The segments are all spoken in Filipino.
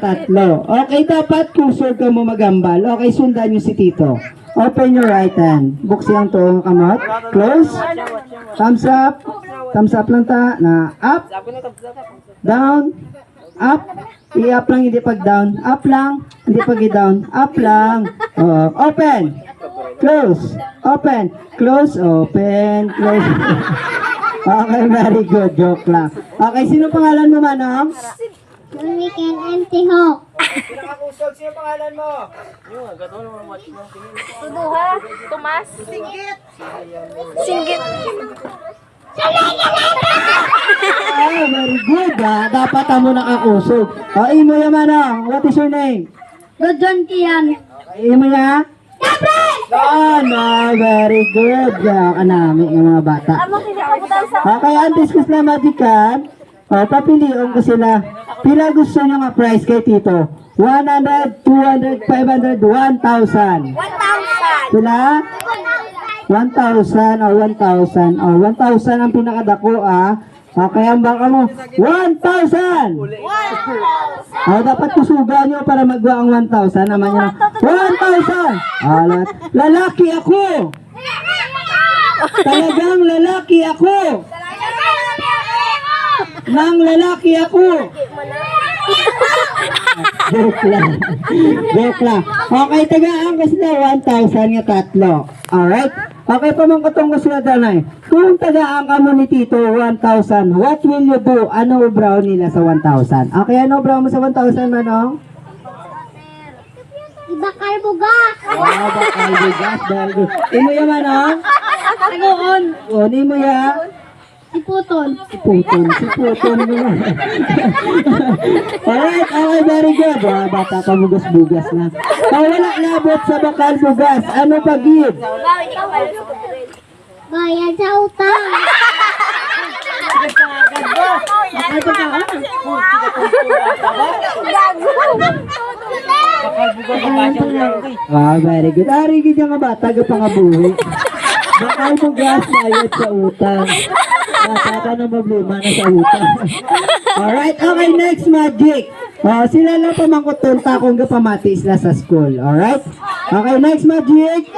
Tatlo. Okay, dapat kusog ka mo magambal. Okay, sundan nyo si Tito. Open your right hand. Buksi ang tuong kamot. Close. Thumbs up. Thumbs up lang ta. Na up. Down. Up. I-up lang, hindi pag down. Up lang. Hindi pag i-down. Up lang. Open. Close. Open. Close. Open. Close. Okay, very good. Joke lang. Okay, sino pangalan mo, Manong? Weekend empty hawk. Pinakakusog, sino pangalan mo? Tuduha, Tomas. Singgit. Singgit. Very good. Dapat mo nakakusog. Imo ya, Manong. What is your name? Rodjon Kian. Imo ya? No, very good. Kanami yung mga bata. Okay, antes ko sila magikan. Papiliin ko sila. Pila gusto nyo nga price kay Tito? 100, 200, 500, 1,000. 1,000. Pila? 1,000 o 1,000. 1,000 ang pinakadako Okay, ang baka mo. 1,000! Dapat kusugan nyo para magawa ang 1,000. Naman nyo. 1,000! Lalaki ako! Talagang lalaki ako! Nang lalaki ako! Joke lang. Joke lang. Okay, tagaan kasi na 1,000 nga tatlo. Alright? Okay, pamangkatong ko sila danay. Kung tagaan ka mo ni Tito 1,000, what will you do? Ano brow nila sa 1,000? Okay, ano brow mo sa 1,000, Manong? Bakal bugas. Bakal bugas. Very good. Imo ya, Manong? Tagoon. Ni mo ya? Siputon. Siputon mo. Alright, okay, very good. Bata ka, bugas-bugas na. Wala labot sa bakal bugas. Ano pag-give? Bayad sa utang. Very good. Ari, gid nga bata, gapangabuhi. Bakal bugas, bayad sa utang. Bata na problema na sa utang. Alright, okay, next magic. Sila lang pamangkutunta kung gapamati sila sa school. Alright? Okay, next magic.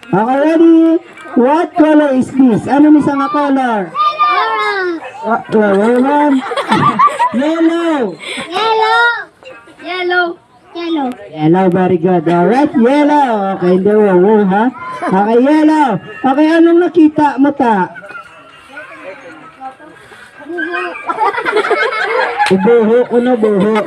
Okay, ready? What color is this? Ano ni nga color? Orange. Yellow. Yellow. Yellow, very good. Alright, yellow. Okay, hindi ha? Okay, yellow. Okay, anong nakita mo ta? Buho ko na buho.